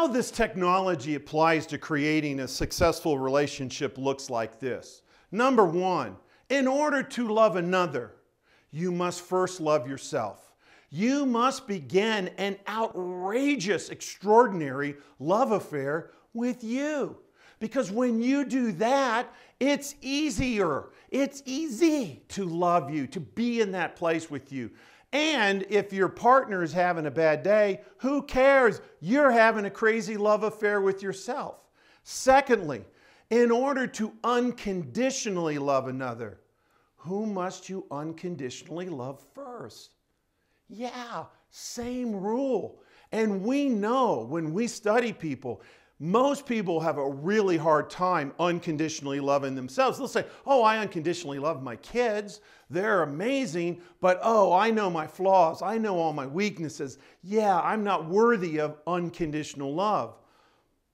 How this technology applies to creating a successful relationship looks like this. Number one, in order to love another, you must first love yourself. You must begin an outrageous, extraordinary love affair with you. Because when you do that, it's easier. It's easy to love you, to be in that place with you. And if your partner is having a bad day, who cares? You're having a crazy love affair with yourself. Secondly, in order to unconditionally love another, who must you unconditionally love first? Yeah, same rule. And we know when we study people, most people have a really hard time unconditionally loving themselves. They'll say, oh, I unconditionally love my kids. They're amazing, but oh, I know my flaws. I know all my weaknesses. Yeah, I'm not worthy of unconditional love.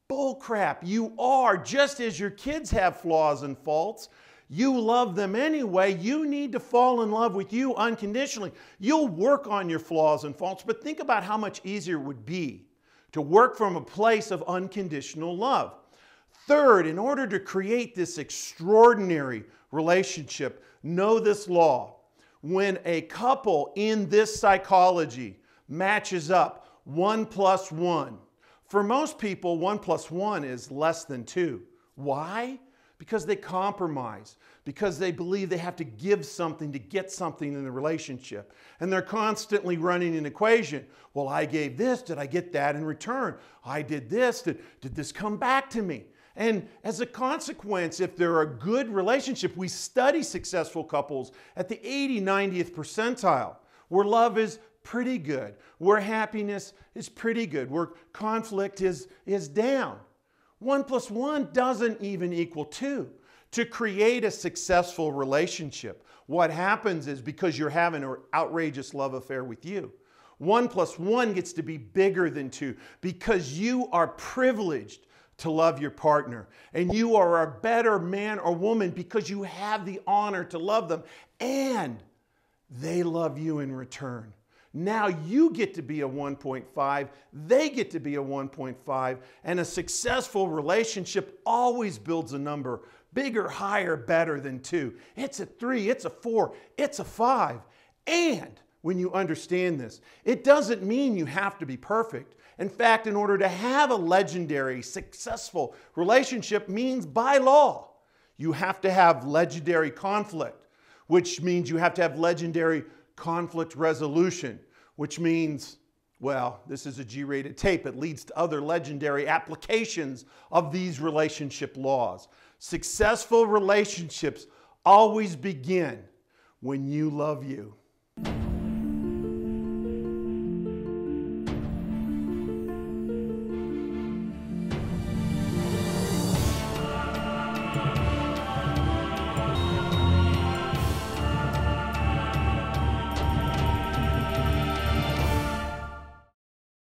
Bull crap. You are, just as your kids have flaws and faults. You love them anyway. You need to fall in love with you unconditionally. You'll work on your flaws and faults, but think about how much easier it would be to work from a place of unconditional love. Third, in order to create this extraordinary relationship, know this law. When a couple in this psychology matches up 1 plus 1, for most people 1 plus 1 is less than 2. Why? Because they compromise, because they believe they have to give something to get something in the relationship. And they're constantly running an equation. Well, I gave this, did I get that in return? I did this, did this come back to me? And as a consequence, if they're a good relationship, we study successful couples at the 80, 90th percentile, where love is pretty good, where happiness is pretty good, where conflict is down. 1 plus 1 doesn't even equal 2. To create a successful relationship, what happens is, because you're having an outrageous love affair with you, 1 plus 1 gets to be bigger than 2 because you are privileged to love your partner. And you are a better man or woman because you have the honor to love them and they love you in return. Now you get to be a 1.5, they get to be a 1.5, and a successful relationship always builds a number bigger, higher, better than 2. It's a 3, it's a 4, it's a 5. And when you understand this, it doesn't mean you have to be perfect. In fact, in order to have a legendary, successful relationship means by law, you have to have legendary conflict, which means you have to have legendary conflict resolution, which means, well, this is a G-rated tape. It leads to other legendary applications of these relationship laws. Successful relationships always begin when you love you.